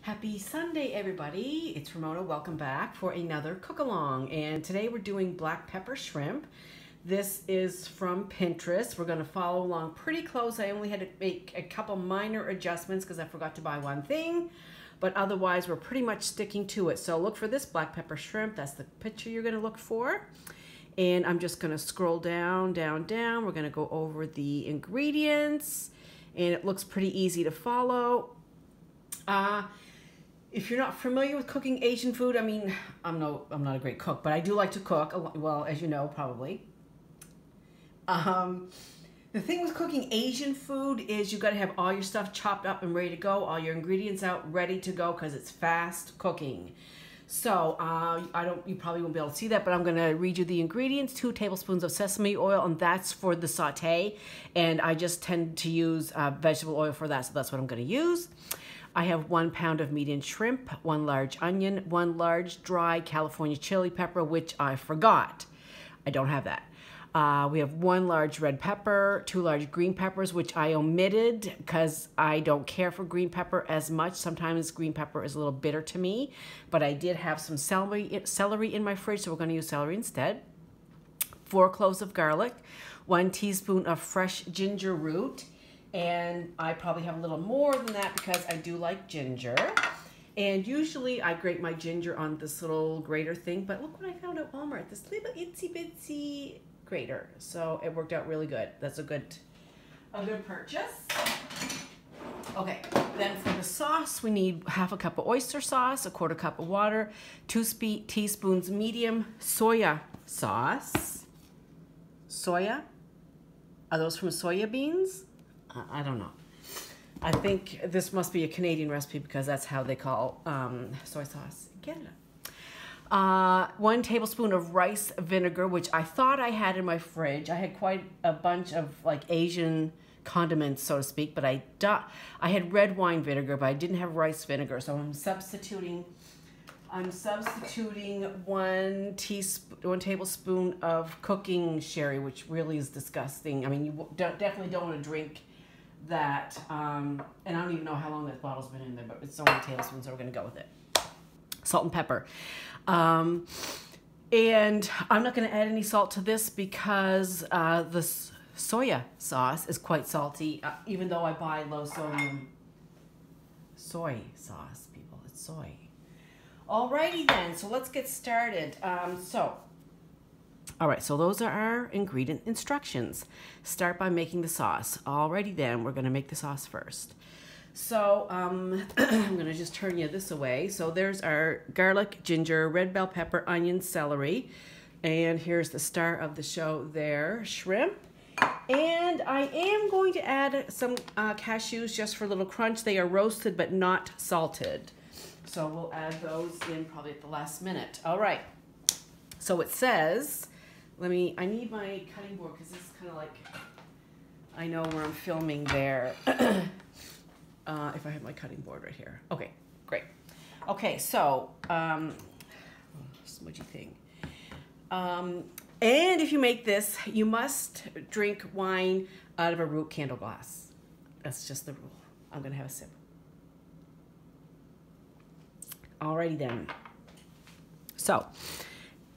Happy Sunday, everybody. It's Ramona. Welcome back for another cook-along. And today we're doing black pepper shrimp. This is from Pinterest. We're going to follow along pretty close. I only had to make a couple minor adjustments because I forgot to buy one thing. But otherwise, we're pretty much sticking to it. So look for this black pepper shrimp. That's the picture you're going to look for. And I'm just going to scroll down, down, down. We're going to go over the ingredients. And it looks pretty easy to follow. If you're not familiar with cooking Asian food, I mean, I'm not a great cook, but I do like to cook, well, as you know, probably. The thing with cooking Asian food is you got to have all your stuff chopped up and ready to go, all your ingredients out, ready to go, because it's fast cooking. So, you probably won't be able to see that, but I'm going to read you the ingredients. 2 tablespoons of sesame oil, and that's for the saute. And I just tend to use vegetable oil for that, so that's what I'm going to use. I have 1 pound of medium shrimp, 1 large onion, 1 large dry California chili pepper, which I forgot. I don't have that. We have 1 large red pepper, 2 large green peppers, which I omitted because I don't care for green pepper as much. Sometimes green pepper is a little bitter to me, but I did have some celery in my fridge, so we're going to use celery instead. 4 cloves of garlic, 1 teaspoon of fresh ginger root, and I probably have a little more than that because I do like ginger. And usually I grate my ginger on this little grater thing, but look what I found at Walmart, this little itsy bitsy grater. So it worked out really good. That's a good purchase. Okay, then for the sauce, we need 1/2 cup of oyster sauce, 1/4 cup of water, 2 teaspoons medium soya sauce. Soya? Are those from soya beans? I don't know. I think this must be a Canadian recipe because that's how they call soy sauce in Canada. 1 tablespoon of rice vinegar, which I thought I had in my fridge. I had quite a bunch of like Asian condiments, so to speak, but I had red wine vinegar, but I didn't have rice vinegar, so I'm substituting 1 tablespoon of cooking sherry, which really is disgusting. I mean, you definitely don't want to drink that, and I don't even know how long that bottle's been in there, but it's only tablespoons, so we're going to go with it. Salt and pepper. And I'm not going to add any salt to this because the soya sauce is quite salty, even though I buy low sodium soy sauce, people. It's soy. Alrighty then, so let's get started. All right, so those are our ingredient instructions. Start by making the sauce. Alrighty then, we're gonna make the sauce first. So I'm gonna just turn you this away. So there's our garlic, ginger, red bell pepper, onion, celery. And here's the star of the show there, shrimp. And I am going to add some cashews just for a little crunch. They are roasted but not salted. So we'll add those in probably at the last minute. All right, so it says, I need my cutting board because this is kind of like, I know where I'm filming there. If I have my cutting board right here. Okay, great. Okay, so, smudgy thing. And if you make this, you must drink wine out of a root candle glass. That's just the rule. I'm gonna have a sip. Alrighty then. So,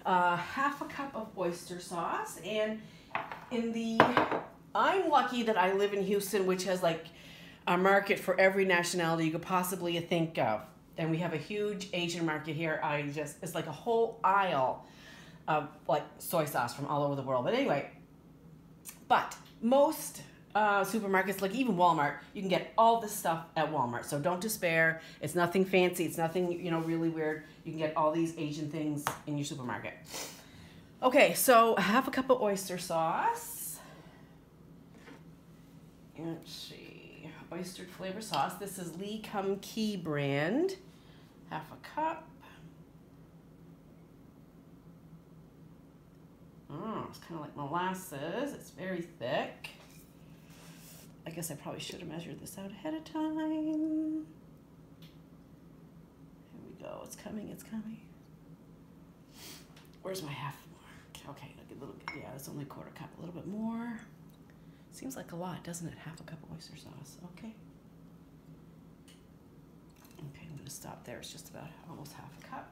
1/2 cup of oyster sauce, and I'm lucky that I live in Houston, which has like a market for every nationality you could possibly think of, and we have a huge Asian market here. It's like a whole aisle of like soy sauce from all over the world. But anyway, most supermarkets, like even Walmart, you can get all this stuff at Walmart. So don't despair. It's nothing fancy. It's nothing, really weird. You can get all these Asian things in your supermarket. Okay, so 1/2 cup of oyster sauce. Let's see, oyster flavor sauce. This is Lee Kum Kee brand. 1/2 cup. It's kind of like molasses. It's very thick. I guess I probably should have measured this out ahead of time. Here we go. It's coming. It's coming. Where's my half mark? Okay, yeah, it's only 1/4 cup. A little bit more. Seems like a lot, doesn't it? 1/2 cup of oyster sauce. Okay. stop there. It's just about almost half a cup.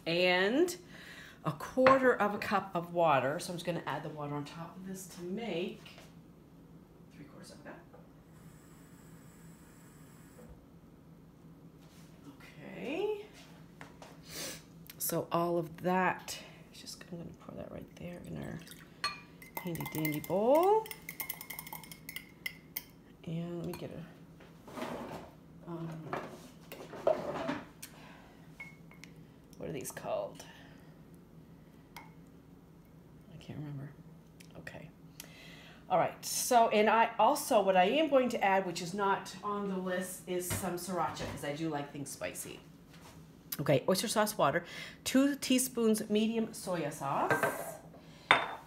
And a quarter of a cup of water. So I'm just going to add the water on top of this to make 3/4 of a cup. Okay. So all of that, I'm going to pour that right there in our handy dandy bowl. And let me get what are these called? I can't remember. Okay. All right. So, and what I am going to add, which is not on the list, is some sriracha, because I do like things spicy. Okay, oyster sauce water, 2 teaspoons medium soya sauce.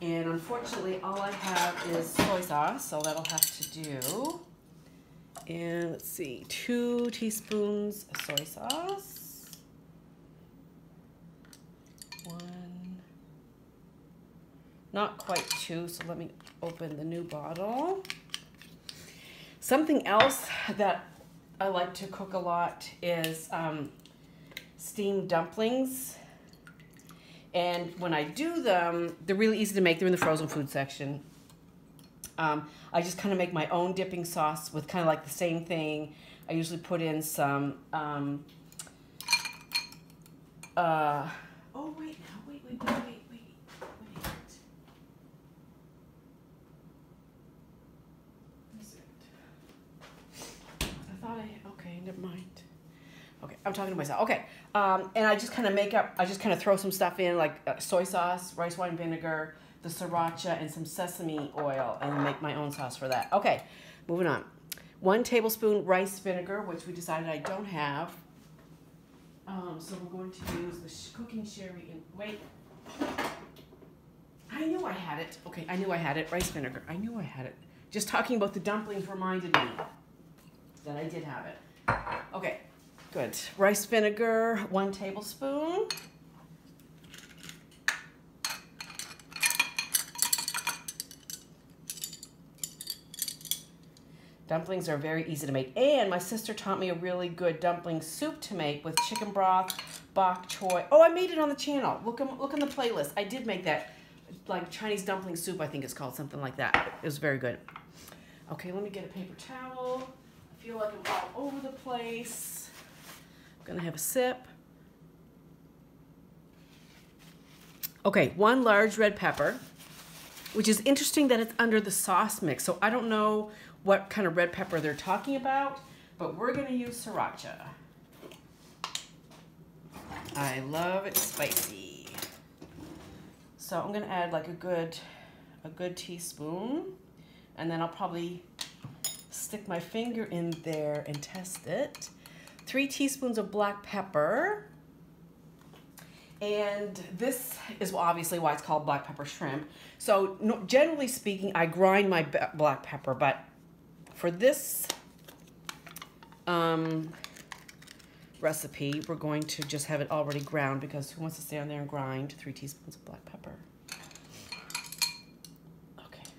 And unfortunately, all I have is soy sauce, so that'll have to do. And let's see, 2 teaspoons of soy sauce. 1, not quite 2, so let me open the new bottle. Something else that I like to cook a lot is steamed dumplings. And when I do them, they're really easy to make. They're in the frozen food section. I just kind of make my own dipping sauce with kind of like the same thing. I usually put in some, oh, wait now, wait. Okay, never mind. Okay, I'm talking to myself. Okay, and I just kind of throw some stuff in, like soy sauce, rice wine vinegar, the sriracha, and some sesame oil, and make my own sauce for that. Okay, moving on. 1 tablespoon rice vinegar, which we decided I don't have. So we're going to use the cooking sherry. Wait. I knew I had it. Okay, I knew I had it. Rice vinegar. I knew I had it. Just talking about the dumplings reminded me that I did have it. Okay. Good. Rice vinegar, 1 tablespoon. Dumplings are very easy to make. And my sister taught me a really good dumpling soup to make with chicken broth, bok choy. Oh, I made it on the channel. Look in the playlist. I did make that, like Chinese dumpling soup, I think it's called, something like that. It was very good. Okay, let me get a paper towel. I feel like I'm all over the place. I'm gonna have a sip. Okay, 1 large red pepper, which is interesting that it's under the sauce mix. So I don't know what kind of red pepper they're talking about, but we're gonna use sriracha. I love it spicy. So I'm gonna add like a good teaspoon, and then I'll probably stick my finger in there and test it. 3 teaspoons of black pepper. And this is obviously why it's called black pepper shrimp. So generally speaking, I grind my black pepper, but for this recipe, we're going to just have it already ground, because who wants to stand there and grind 3 teaspoons of black pepper? Okay.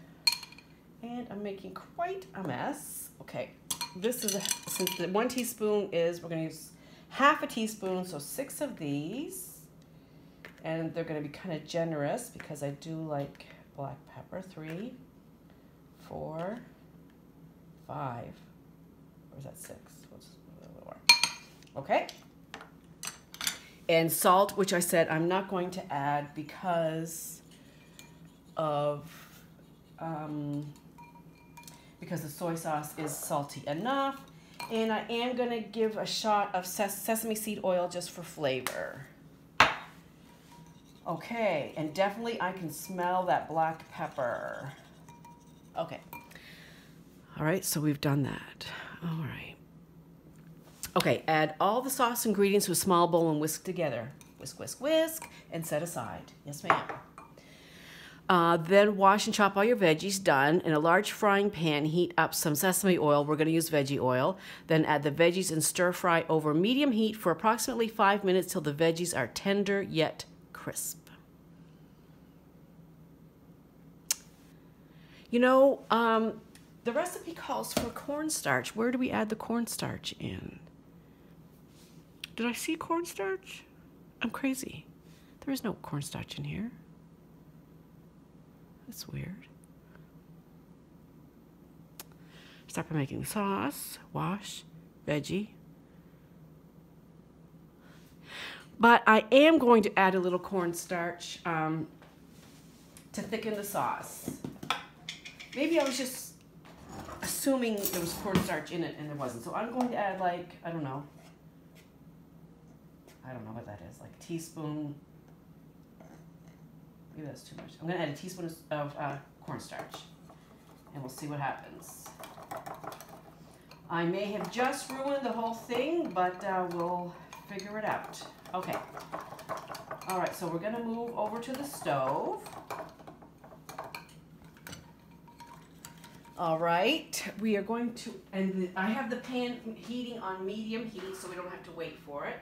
And I'm making quite a mess. Okay. This is, since the 1 teaspoon is, we're going to use half a teaspoon, so 6 of these. And they're going to be kind of generous because I do like black pepper. 3, 4, 5. Or is that 6? What's a little more? Okay. And salt, which I said I'm not going to add because of because the soy sauce is salty enough. And I am going to give a shot of sesame seed oil just for flavor. Okay, and definitely I can smell that black pepper. Okay. All right, so we've done that. All right. Okay, add all the sauce ingredients to a small bowl and whisk together. Whisk, whisk, whisk, and set aside. Yes, ma'am. Then wash and chop all your veggies. Done. In a large frying pan, heat up some sesame oil. We're going to use veggie oil. Then add the veggies and stir fry over medium heat for approximately 5 minutes till the veggies are tender yet crisp. You know, the recipe calls for cornstarch. Where do we add the cornstarch in? Did I see cornstarch? I'm crazy. There is no cornstarch in here. That's weird. Start by making sauce, wash, veggie. But I am going to add a little cornstarch to thicken the sauce. Maybe I was just assuming there was cornstarch in it and there wasn't. So I'm going to add like, I don't know what that is, like a teaspoon. Maybe that's too much. I'm going to add a teaspoon of cornstarch and we'll see what happens. I may have just ruined the whole thing, but we'll figure it out. Okay. All right, so we're going to move over to the stove. All right, we are going to, and I have the pan heating on medium heat so we don't have to wait for it.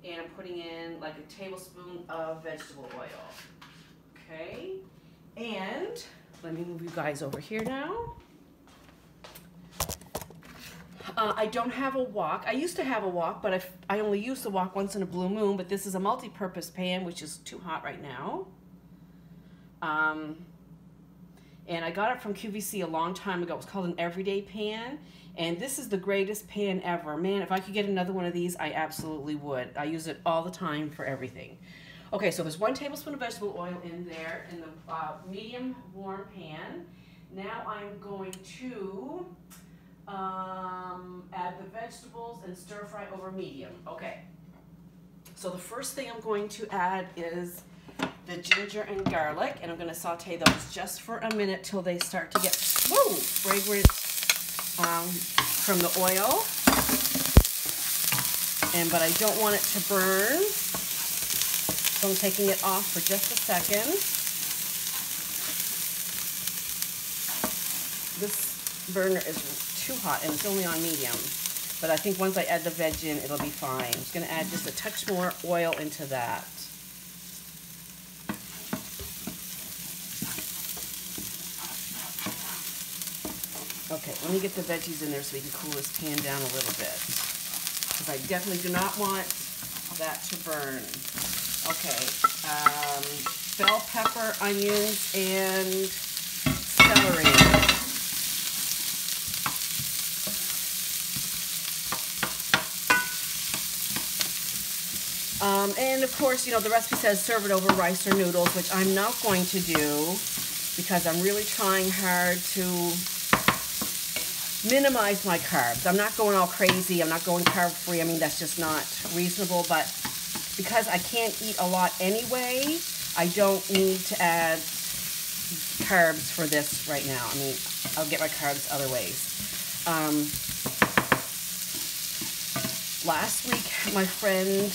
And I'm putting in like a tablespoon of vegetable oil. Okay, and let me move you guys over here now. I don't have a wok. I used to have a wok, but I only use the wok once in a blue moon, but this is a multi-purpose pan, which is too hot right now. And I got it from QVC a long time ago. It was called an everyday pan, and this is the greatest pan ever. Man, if I could get another one of these, I absolutely would. I use it all the time for everything. Okay, so there's 1 tablespoon of vegetable oil in there in the medium warm pan. Now I'm going to add the vegetables and stir fry over medium. Okay, so the first thing I'm going to add is the ginger and garlic, and I'm going to saute those just for a minute till they start to get fragrant from the oil. But I don't want it to burn, so I'm taking it off for just a second. This burner is too hot and it's only on medium, but I think once I add the veg in, it'll be fine. I'm just going to add just a touch more oil into that. Okay, let me get the veggies in there so we can cool this pan down a little bit, because I definitely do not want that to burn. Okay, bell pepper, onions, and celery. And of course, you know, the recipe says serve it over rice or noodles, which I'm not going to do because I'm really trying hard to minimize my carbs. I'm not going all crazy. I'm not going carb free. I mean, that's just not reasonable, but because I can't eat a lot anyway, I don't need to add carbs for this right now. I mean, I'll get my carbs other ways. Last week, my friend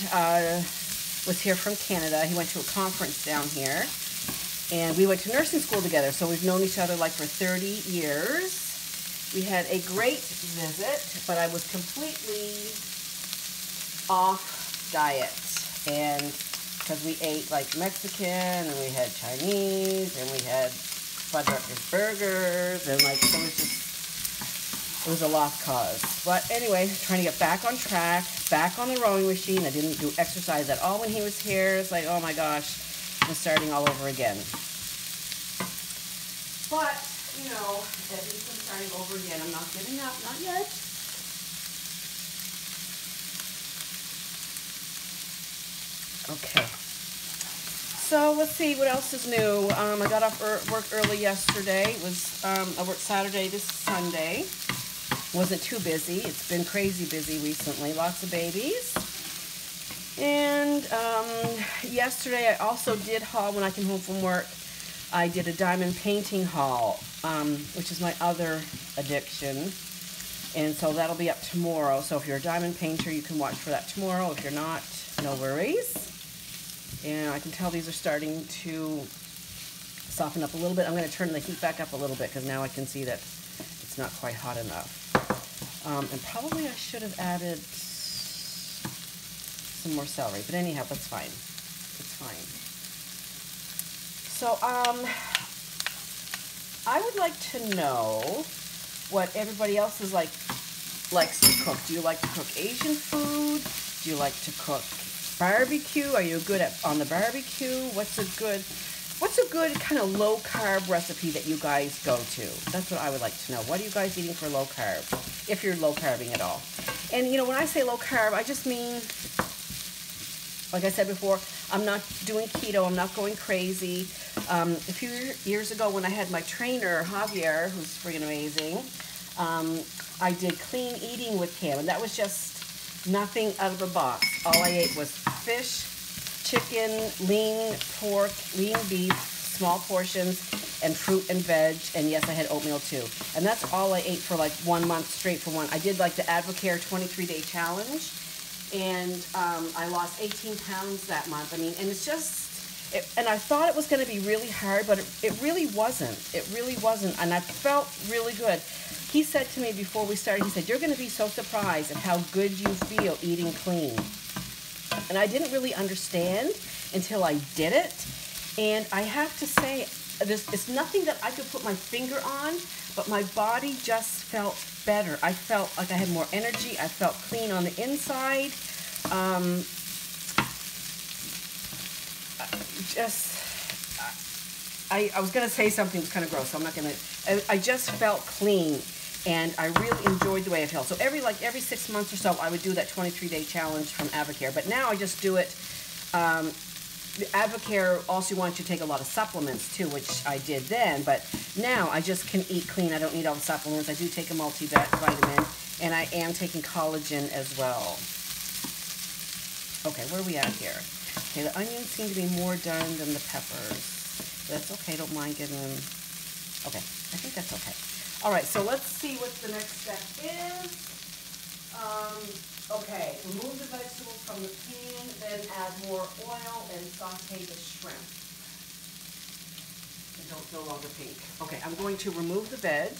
was here from Canada. He went to a conference down here, and we went to nursing school together, so we've known each other like for 30 years. We had a great visit, but I was completely off diet, and because we ate like Mexican, and we had Chinese, and we had Fuddruckers burgers, and like it was a lost cause. But anyway, trying to get back on track, back on the rowing machine. I didn't do exercise at all when he was here. It's like, oh my gosh, I'm starting all over again. But, you know, at least I'm starting over again. I'm not giving up, not yet. Okay. So let's see what else is new. I got off work early yesterday. It was I worked Saturday to Sunday. Wasn't too busy. It's been crazy busy recently. Lots of babies. And yesterday I also did haul when I came home from work. I did a diamond painting haul, which is my other addiction. And so that'll be up tomorrow. So if you're a diamond painter, you can watch for that tomorrow. If you're not, no worries. And I can tell these are starting to soften up a little bit. I'm going to turn the heat back up a little bit because now I can see that it's not quite hot enough. And probably I should have added some more celery, but anyhow, that's fine. It's fine. So, I would like to know what everybody else is likes to cook. Do you like to cook Asian food? Do do you like to cook? Barbecue? Are you good on the barbecue? What's a good kind of low carb recipe that you guys go to? That's what I would like to know. What are you guys eating for low carb, if you're low carbing at all? And you know, when I say low carb, I just mean, like I said before, I'm not doing keto. I'm not going crazy. A few years ago when I had my trainer, Javier, who's freaking amazing, I did clean eating with him, and that was just nothing out of the box. All I ate was fish, chicken, lean pork, lean beef, small portions, and fruit and veg, and yes, I had oatmeal too. And that's all I ate for like 1 month straight for one. I did like the Advocare 23-day challenge, and I lost 18 pounds that month. I mean, and it's just, and I thought it was going to be really hard, but it really wasn't. It really wasn't, and I felt really good. He said to me before we started, he said, you're going to be so surprised at how good you feel eating clean. And I didn't really understand until I did it. And I have to say, it's nothing that I could put my finger on, but my body just felt better. I felt like I had more energy. I felt clean on the inside. I was going to say something that was kind of gross, so I'm not going to. I just felt clean. And I really enjoyed the way I felt. So every 6 months or so, I would do that 23-day challenge from Advocare. But now I just do it. The Advocare also wants you to take a lot of supplements too, which I did then. But now I just can eat clean. I don't need all the supplements. I do take a multivitamin, and I am taking collagen as well. Okay, where are we at here? Okay, the onions seem to be more done than the peppers. That's okay. Don't mind getting them. Okay, I think that's okay. All right, so let's see what the next step is. Okay, remove the vegetables from the pan, then add more oil and saute the shrimp. Until it's no longer pink. Okay, I'm going to remove the veg.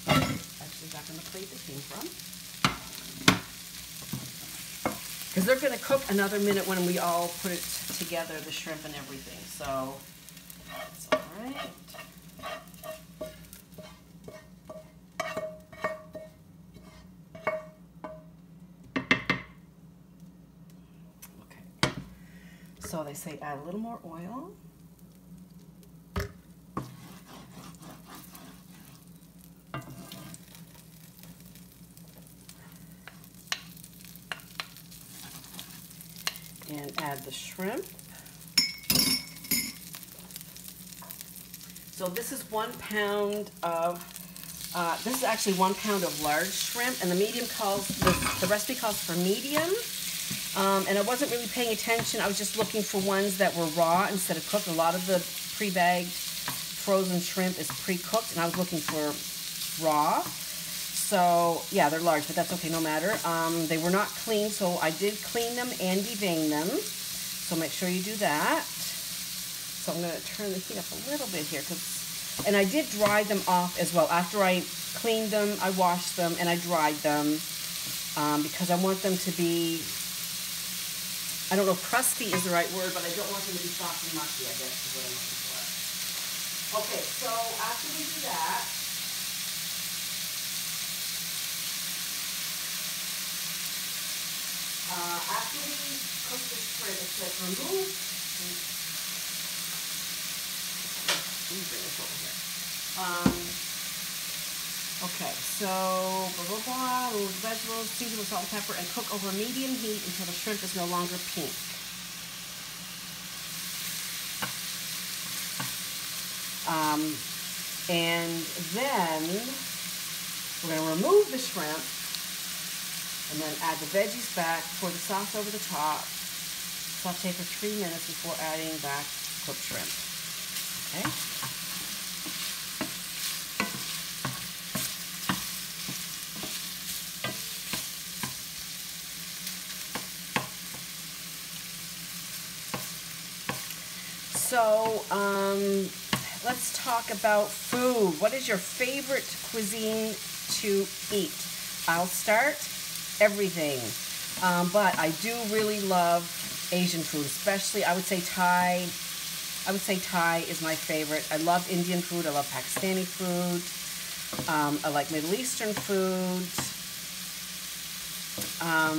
Actually, back on the plate they came from. Because they're going to cook another minute when we all put it together, the shrimp and everything. So, that's all right. So they say add a little more oil. And add the shrimp. So this is 1 pound of, this is actually 1 pound of large shrimp, and the medium calls, the recipe calls for medium. And I wasn't really paying attention. I was just looking for ones that were raw instead of cooked. A lot of the pre-bagged frozen shrimp is pre-cooked, and I was looking for raw. So, yeah, they're large, but that's okay, no matter. They were not clean, so I did clean them and devein them. So make sure you do that. So I'm going to turn the heat up a little bit here, and I did dry them off as well. After I cleaned them, I washed them, and I dried them because I want them to be, I don't know if crusty is the right word, but I don't want them to be soft and mushy, I guess is what I'm looking for. Okay, so after we do that, after we cook the shrimp, it says remove. Let me bring this over here. Okay, so blah, blah, blah, remove the vegetables, season with salt and pepper, and cook over medium heat until the shrimp is no longer pink. And then we're going to remove the shrimp and then add the veggies back, pour the sauce over the top, saute for 3 minutes before adding back cooked shrimp. Okay? So, let's talk about food. What is your favorite cuisine to eat? I'll start everything. But I do really love Asian food, especially I would say Thai. I would say Thai is my favorite. I love Indian food. I love Pakistani food. I like Middle Eastern food.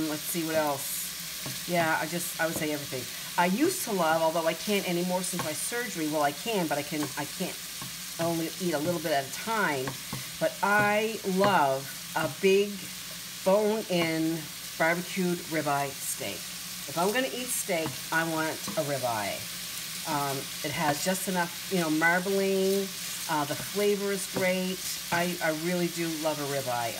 Let's see what else. Yeah, I would say everything. I used to love, although I can't anymore since my surgery. Well, I can, but I can't only eat a little bit at a time. But I love a big bone-in barbecued ribeye steak. If I'm going to eat steak, I want a ribeye. It has just enough, marbling. The flavor is great. I really do love a ribeye.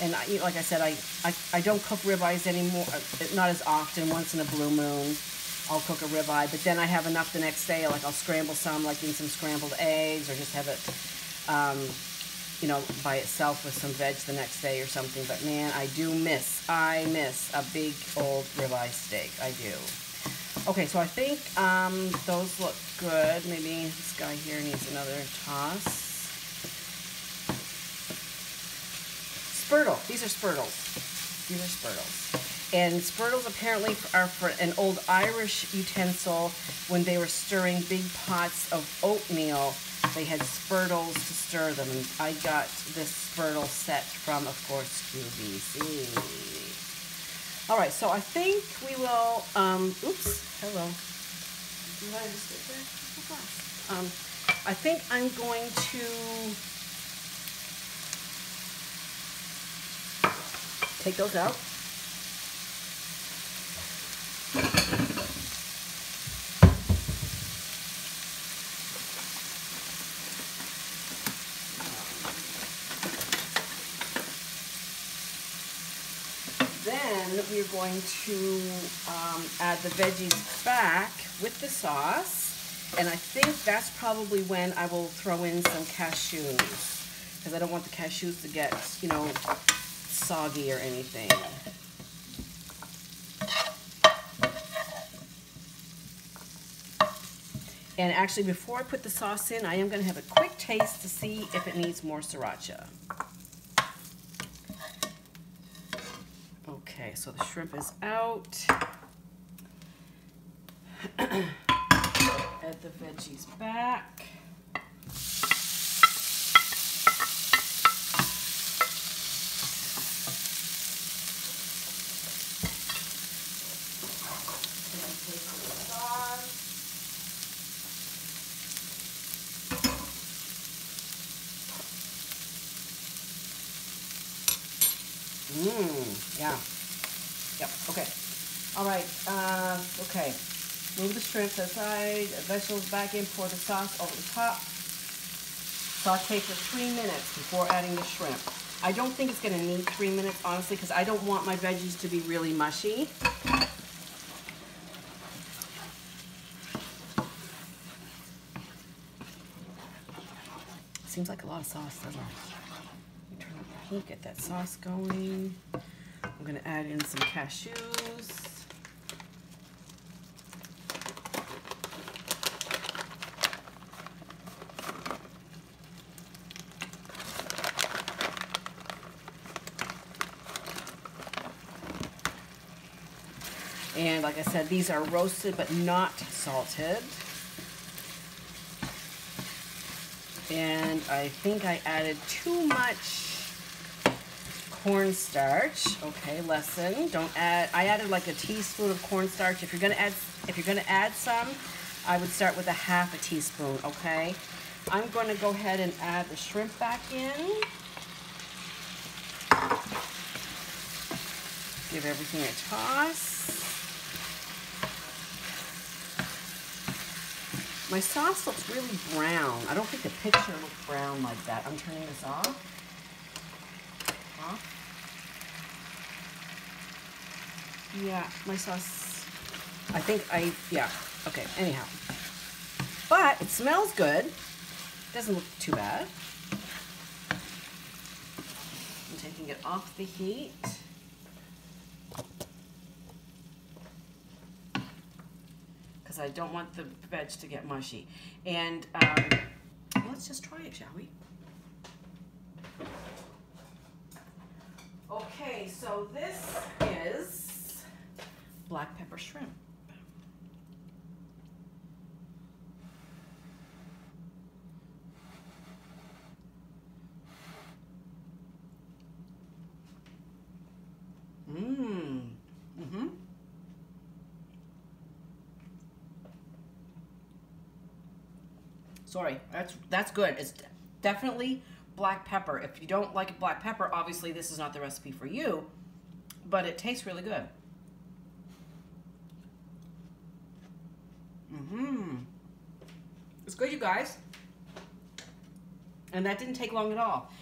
And like I said, I don't cook ribeyes anymore, not as often. Once in a blue moon, I'll cook a ribeye. But then I have enough the next day. Like I'll scramble some, like in some scrambled eggs, or just have it, by itself with some veg the next day or something. But man, I miss a big old ribeye steak. I do. Okay, so I think those look good. Maybe this guy here needs another toss. Spurtle. These are spurtles. These are spurtles. And spurtles apparently are for an old Irish utensil when they were stirring big pots of oatmeal. They had spurtles to stir them. And I got this spurtle set from, of course, QVC. All right, so I think we will, oops, hello. Did I just get there? I think I'm going to take those out. Then we're going to add the veggies back with the sauce. And I think that's probably when I will throw in some cashews, because I don't want the cashews to get, soggy or anything. And actually, before I put the sauce in, I am going to have a quick taste to see if it needs more sriracha. Okay, so the shrimp is out. Add the veggies back. Yeah. Yep, okay. All right, okay. Move the shrimp to the side, vegetables back in, pour the sauce over the top. Saute for 3 minutes before adding the shrimp. I don't think it's gonna need 3 minutes, honestly, because I don't want my veggies to be really mushy. Seems like a lot of sauce, doesn't it? Turn up the heat, get that sauce going. I'm going to add in some cashews. And like I said, these are roasted but not salted. And I think I added too much cornstarch. Okay, lesson. Don't add. I added like a teaspoon of cornstarch. If you're gonna add some, I would start with a half a teaspoon. Okay. I'm going to go ahead and add the shrimp back in. Give everything a toss. My sauce looks really brown. I don't think the picture looked brown like that. I'm turning this off. Yeah, my sauce, I think yeah, okay, anyhow. But it smells good. Doesn't look too bad. I'm taking it off the heat. Because I don't want the veg to get mushy. And let's just try it, shall we? Okay, so this is black pepper shrimp. Mmm. Mm-hmm. Sorry, that's good. It's definitely black pepper. If you don't like black pepper, obviously this is not the recipe for you, but it tastes really good. Mm-hmm. It's good, you guys. And that didn't take long at all.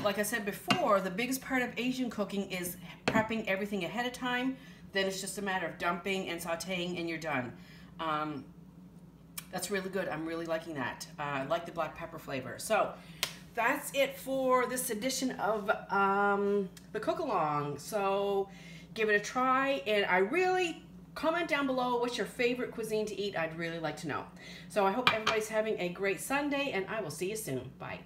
Like I said before, the biggest part of Asian cooking is prepping everything ahead of time. Then it's just a matter of dumping and sauteing and you're done. That's really good. I'm really liking that. I like the black pepper flavor. So that's it for this edition of the Cookalong. So give it a try, and I really comment down below what's your favorite cuisine to eat. I'd really like to know. So I hope everybody's having a great Sunday, and I will see you soon. Bye.